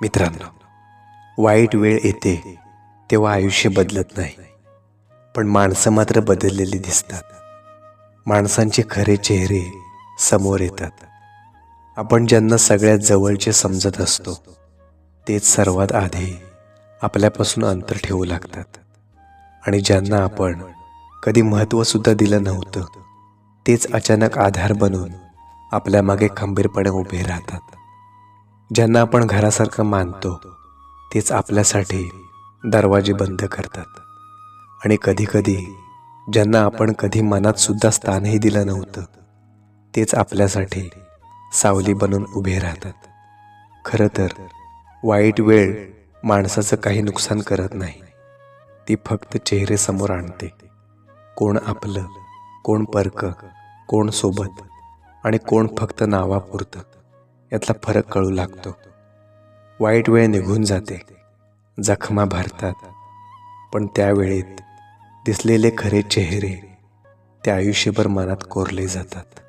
मित्रांनो, वाईट वेळ येते तेव्हा आयुष्य बदलत नाही, पण माणसं मात्र बदललेली दिसतात. माणसांचे खरे चेहरे समोर येतात. आपण ज्यांना सगळ्यात जवळचे समजत असतो तेच सर्वात आधी आपल्यापासून अंतर ठेवू लागतात. आणि ज्यांना आपण कधी महत्त्वसुद्धा दिलं नव्हतं तेच अचानक आधार बनून आपल्या मागे खंबीरपणे उभे राहतात. ज्यांना आपण घरासारखं मानतो तेच आपल्यासाठी दरवाजे बंद करतात. आणि कधीकधी ज्यांना आपण कधी मनात सुद्धा स्थानही दिलं नव्हतं तेच आपल्यासाठी सावली बनून उभे राहतात. खरं तर वाईट वेळ माणसाचं काही नुकसान करत नाही, ती फक्त चेहरे समोर आणते. कोण आपलं, कोण परकं, कोण सोबत आणि कोण फक्त नावापुरतं यातला फरक कळू लागतो. वाईट वेळ निघून जाते, जखमा भरतात, पण त्यावेळेत दिसलेले खरे चेहरे ते आयुष्यभर मनात कोरले जातात.